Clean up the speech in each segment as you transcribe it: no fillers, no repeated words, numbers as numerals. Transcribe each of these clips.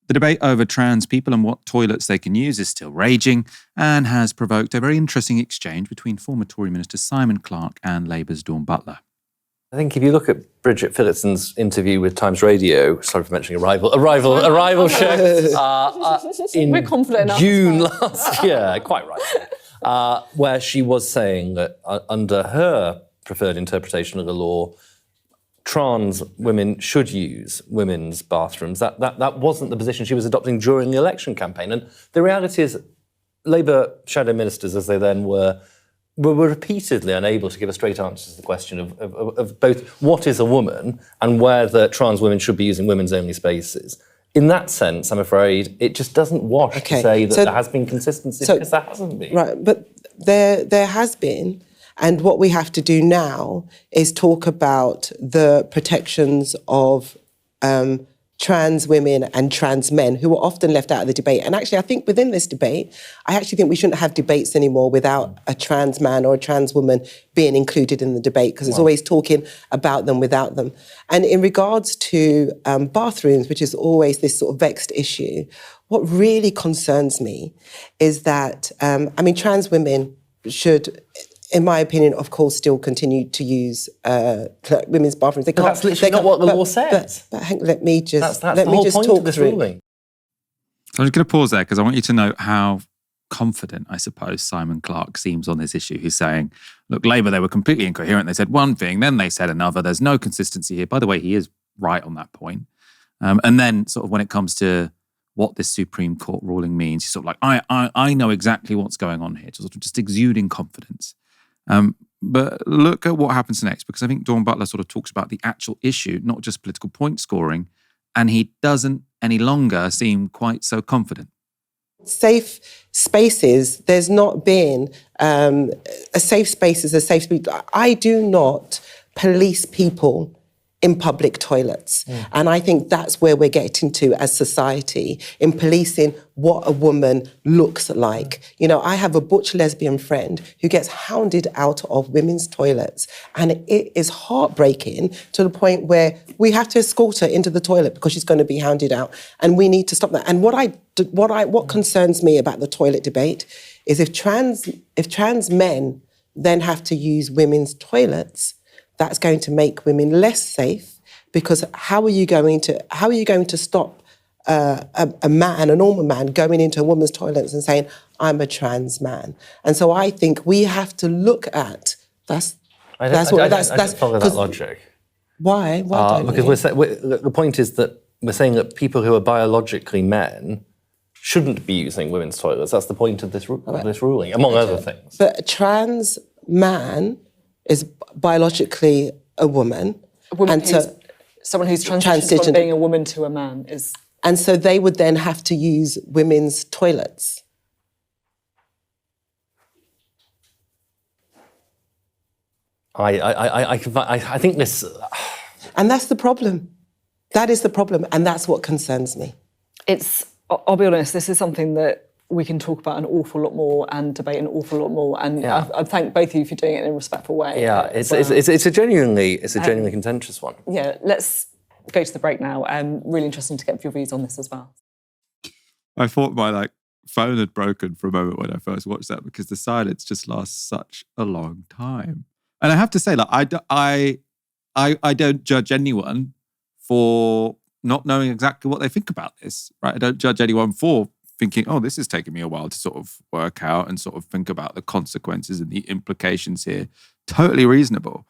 The debate over trans people and what toilets they can use is still raging and has provoked a very interesting exchange between former Tory Minister Simon Clarke and Labour's Dawn Butler. I think if you look at Bridget Phillipson's interview with Times Radio, sorry for mentioning a rival show, in We're confident enough. June last year, quite right, where she was saying that under her preferred interpretation of the law, trans women should use women's bathrooms. That wasn't the position she was adopting during the election campaign. And the reality is, Labour shadow ministers, as they then were repeatedly unable to give a straight answer to the question of both what is a woman and whether trans women should be using women's only spaces. In that sense, I'm afraid, it just doesn't wash to say that there has been consistency, because there hasn't been. Right, but there has been. And what we have to do now is talk about the protections of trans women and trans men who are often left out of the debate. And actually, I think within this debate, I actually think we shouldn't have debates anymore without a trans man or a trans woman being included in the debate, because it's always talking about them without them. And in regards to bathrooms, which is always this sort of vexed issue, what really concerns me is that, trans women should, in my opinion, of course, still continue to use women's bathrooms. They can't. That's literally not what the law says. But Hank, let me just that's the whole point talk of this through. ruling. So I'm just going to pause there because I want you to note how confident, I suppose, Simon Clarke seems on this issue. He's saying, look, Labour, they were completely incoherent. They said one thing, then they said another. There's no consistency here. By the way, he is right on that point. And then sort of when it comes to what this Supreme Court ruling means, he's sort of like, I know exactly what's going on here, just exuding confidence. But look at what happens next, because I think Dawn Butler sort of talks about the actual issue, not just political point scoring, and he doesn't any longer seem quite so confident. Safe spaces, there's not been a safe space is a safe space. I do not police people in public toilets. And I think that's where we're getting to as society, in policing what a woman looks like. You know, I have a butch lesbian friend who gets hounded out of women's toilets, and it is heartbreaking to the point where we have to escort her into the toilet because she's going to be hounded out, and we need to stop that. And what concerns me about the toilet debate is if trans men then have to use women's toilets, that's going to make women less safe, because how are you going to stop a man, a normal man, going into a woman's toilets and saying, I'm a trans man? And so I think we have to look at I don't follow that logic. Why? Because the point is that we're saying that people who are biologically men shouldn't be using women's toilets. That's the point of this ruling, among other things. But a trans man is biologically a woman. Someone who's transitioned from being a woman to a man is... And so they would then have to use women's toilets. I think this... And that's the problem. That is the problem, and that's what concerns me. I'll be honest, this is something that we can talk about an awful lot more and debate an awful lot more. And I thank both of you for doing it in a respectful way. Yeah, it's a genuinely contentious one. Yeah, let's go to the break now. Really interesting to get your views on this as well. I thought my phone had broken for a moment when I first watched that, because the silence just lasts such a long time. And I have to say, I don't judge anyone for not knowing exactly what they think about this, right? I don't judge anyone for thinking, oh, this is taking me a while to sort of work out and sort of think about the consequences and the implications here. Totally reasonable.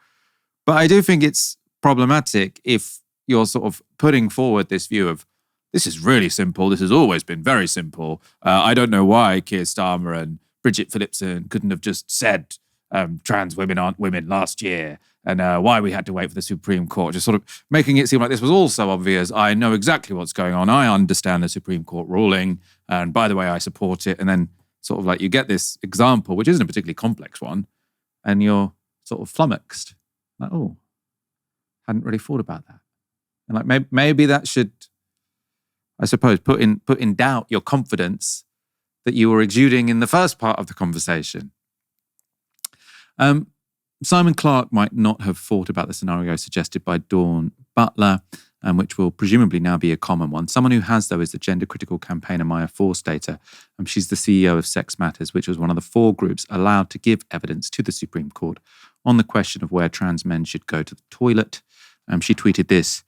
But I do think it's problematic if you're sort of putting forward this view of, this is really simple, this has always been very simple. I don't know why Keir Starmer and Bridget Phillipson couldn't have just said trans women aren't women last year, and why we had to wait for the Supreme Court, just sort of making it seem like this was all so obvious. I know exactly what's going on. I understand the Supreme Court ruling, and by the way, I support it. And then sort of you get this example, which isn't a particularly complex one, and you're sort of flummoxed. Oh, hadn't really thought about that. And maybe that should, I suppose, put in doubt your confidence that you were exuding in the first part of the conversation. Simon Clarke might not have thought about the scenario suggested by Dawn Butler, which will presumably now be a common one. Someone who has, though, is the gender critical campaigner Maya Forstater. She's the CEO of Sex Matters, which was one of the 4 groups allowed to give evidence to the Supreme Court on the question of where trans men should go to the toilet. She tweeted this: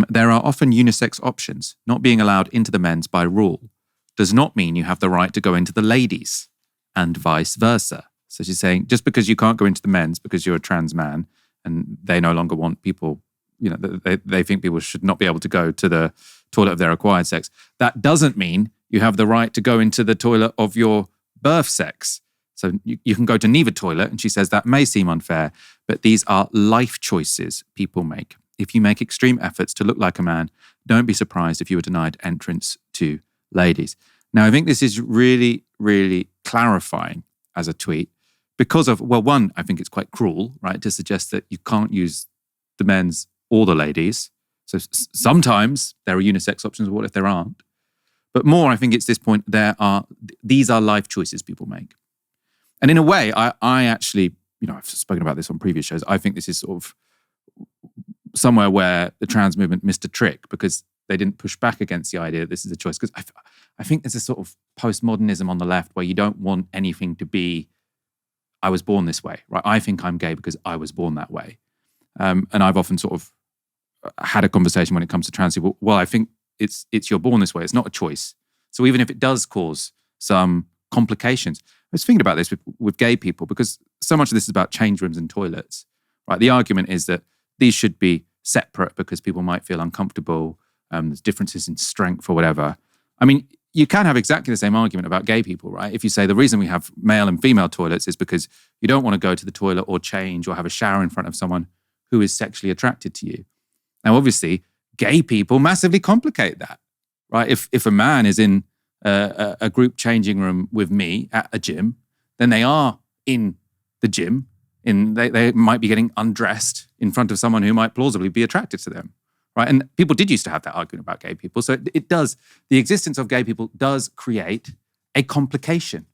there are often unisex options. Not being allowed into the men's by rule does not mean you have the right to go into the ladies, and vice versa. So she's saying, just because you can't go into the men's because you're a trans man and they no longer want people, they think people should not be able to go to the toilet of their acquired sex, that doesn't mean you have the right to go into the toilet of your birth sex. So you can go to neither toilet. And she says that may seem unfair, but these are life choices people make. If you make extreme efforts to look like a man, don't be surprised if you are denied entrance to ladies. Now, I think this is really, really clarifying as a tweet because of, well, one, I think it's quite cruel, right, to suggest that you can't use the men's or the ladies. So sometimes there are unisex options. What if there aren't? But more, I think it's this point, these are life choices people make. And in a way, I actually, I've spoken about this on previous shows. I think this is sort of somewhere where the trans movement missed a trick because they didn't push back against the idea that this is a choice. Because I think there's a sort of postmodernism on the left where you don't want anything to be, I was born this way, right? I think I'm gay because I was born that way. And I've often sort of had a conversation when it comes to trans people. Well, I think it's you're born this way. It's not a choice. So even if it does cause some complications, I was thinking about this with gay people because so much of this is about change rooms and toilets, right? The argument is that these should be separate because people might feel uncomfortable. There's differences in strength or whatever. I mean, you can have exactly the same argument about gay people, right? If you say the reason we have male and female toilets is because you don't want to go to the toilet or change or have a shower in front of someone who is sexually attracted to you. Now, obviously, gay people massively complicate that, right? If a man is in a group changing room with me at a gym, then they are in the gym. They might be getting undressed in front of someone who might plausibly be attracted to them, right? And people did used to have that argument about gay people. So the existence of gay people does create a complication.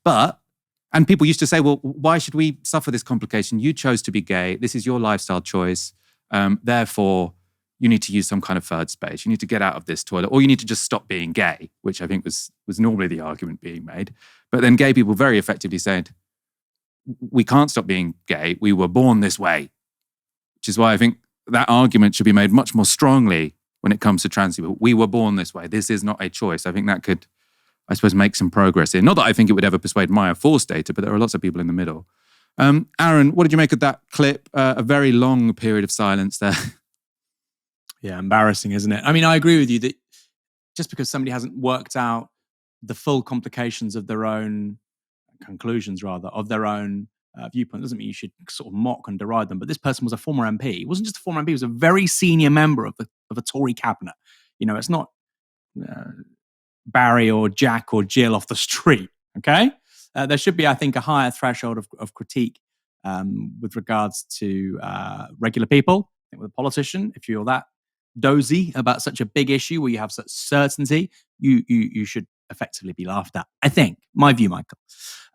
And people used to say, well, why should we suffer this complication? You chose to be gay. This is your lifestyle choice. Therefore, you need to use some kind of third space. You need to get out of this toilet, or you need to just stop being gay, which I think was normally the argument being made. But then gay people very effectively said, we can't stop being gay. We were born this way, which is why I think that argument should be made much more strongly when it comes to trans people. We were born this way. This is not a choice. I think that could, I suppose, make some progress in. Not that I think it would ever persuade Maya Forstater, but there are lots of people in the middle. Aaron, what did you make of that clip? A very long period of silence there. Yeah, embarrassing, isn't it? I mean, I agree with you that just because somebody hasn't worked out the full complications of their own conclusions, rather, of their own viewpoint, doesn't mean you should sort of mock and deride them. But this person was a former MP. He wasn't just a former MP, he was a very senior member of a Tory cabinet. It's not Barry or Jack or Jill off the street, okay? There should be, I think, a higher threshold of critique with regards to regular people. I think with a politician, if you're that dozy about such a big issue where you have such certainty, you should effectively be laughed at. I think, my view, Michael.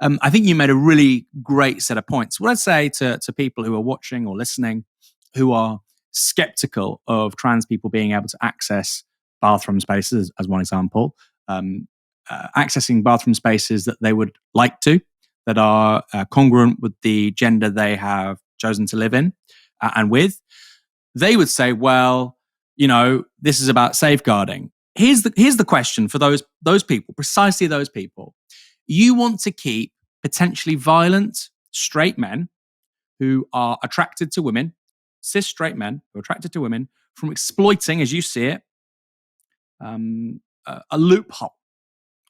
I think you made a really great set of points. What I'd say to people who are watching or listening who are skeptical of trans people being able to access bathroom spaces, as one example, accessing bathroom spaces that they would like to, that are congruent with the gender they have chosen to live in and with, they would say, well, this is about safeguarding. Here's the question for those people, precisely those people. You want to keep potentially violent straight men who are attracted to women, cis straight men who are attracted to women, from exploiting, as you see it, a loophole,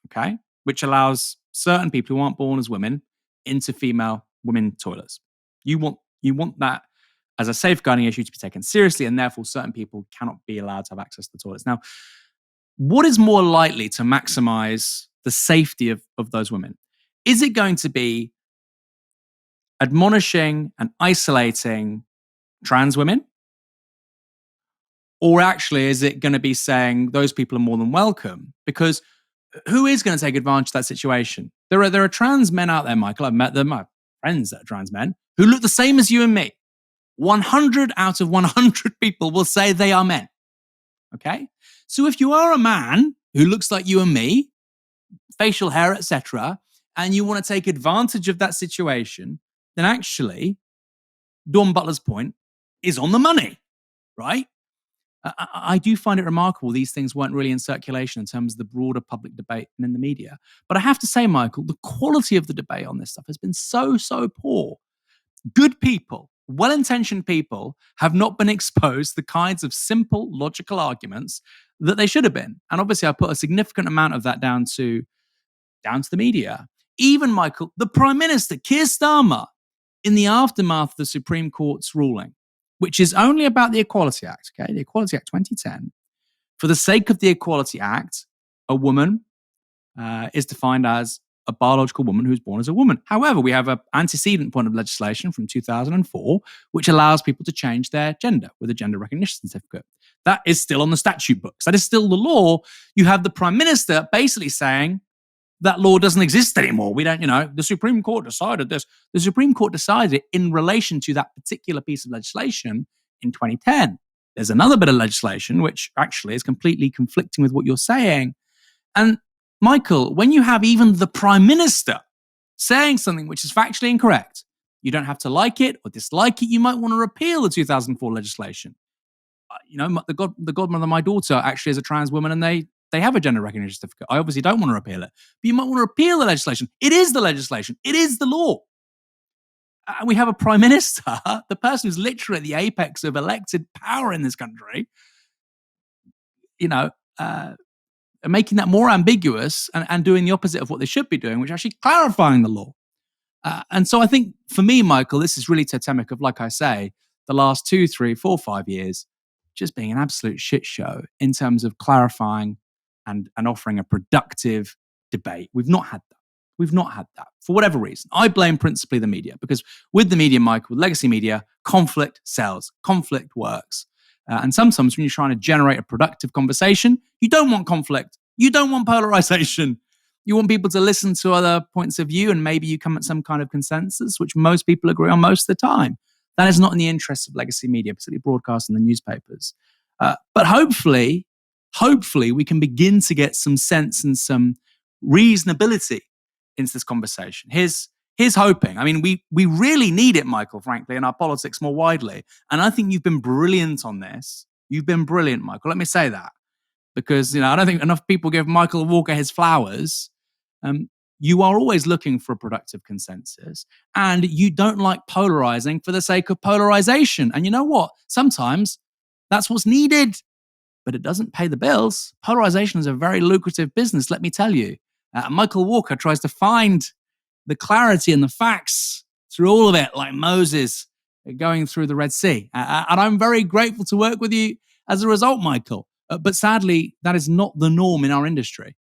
okay, which allows certain people who aren't born as women into women toilets. You want that as a safeguarding issue to be taken seriously, and therefore certain people cannot be allowed to have access to the toilets. Now, what is more likely to maximize the safety of those women? Is it going to be admonishing and isolating trans women? Or actually, is it going to be saying those people are more than welcome? Because who is going to take advantage of that situation? There are trans men out there, Michael. I've met them, my friends that are trans men, who look the same as you and me. 100 out of 100 people will say they are men. Okay? So if you are a man who looks like you and me, facial hair, etc., and you want to take advantage of that situation, then actually, Dawn Butler's point is on the money, right? I do find it remarkable these things weren't really in circulation in terms of the broader public debate and in the media. But I have to say, Michael, the quality of the debate on this stuff has been so poor. Good people, well-intentioned people, have not been exposed to the kinds of simple, logical arguments that they should have been. And obviously, I put a significant amount of that down to the media. Even, Michael, the Prime Minister, Keir Starmer, in the aftermath of the Supreme Court's ruling, which is only about the Equality Act, okay, the Equality Act 2010, for the sake of the Equality Act, a woman is defined as a biological woman who's born as a woman. However, we have an antecedent point of legislation from 2004, which allows people to change their gender with a gender recognition certificate. That is still on the statute books. That is still the law. You have the Prime Minister basically saying that law doesn't exist anymore. We don't, the Supreme Court decided this. The Supreme Court decided it in relation to that particular piece of legislation in 2010. There's another bit of legislation which actually is completely conflicting with what you're saying. And Michael, when you have even the Prime Minister saying something which is factually incorrect, you don't have to like it or dislike it. You might want to repeal the 2004 legislation. The godmother of my daughter actually is a trans woman, and they have a gender recognition certificate. I obviously don't want to repeal it, but you might want to repeal the legislation. It is the legislation. It is the law. And we have a Prime Minister, the person who's literally at the apex of elected power in this country, making that more ambiguous and doing the opposite of what they should be doing, which is actually clarifying the law. And so I think for me, Michael, this is really totemic of, like I say, the last 2, 3, 4, 5 years just being an absolute shit show in terms of clarifying and offering a productive debate. We've not had that for whatever reason. I blame principally the media, because with the media, Michael, with legacy media, conflict sells, conflict works. And sometimes when you're trying to generate a productive conversation, you don't want conflict. You don't want polarization. You want people to listen to other points of view, and maybe you come at some kind of consensus, which most people agree on most of the time. That is not in the interest of legacy media, particularly broadcast and the newspapers. But hopefully we can begin to get some sense and some reasonability into this conversation. Here's hoping. I mean, we really need it, Michael, frankly, in our politics more widely. And I think you've been brilliant on this. You've been brilliant, Michael. Let me say that. Because, I don't think enough people give Michael Walker his flowers. You are always looking for a productive consensus, and you don't like polarizing for the sake of polarization. And you know what? Sometimes that's what's needed, but it doesn't pay the bills. Polarization is a very lucrative business, let me tell you. Michael Walker tries to find the clarity and the facts through all of it, like Moses going through the Red Sea. And I'm very grateful to work with you as a result, Michael. But sadly, that is not the norm in our industry.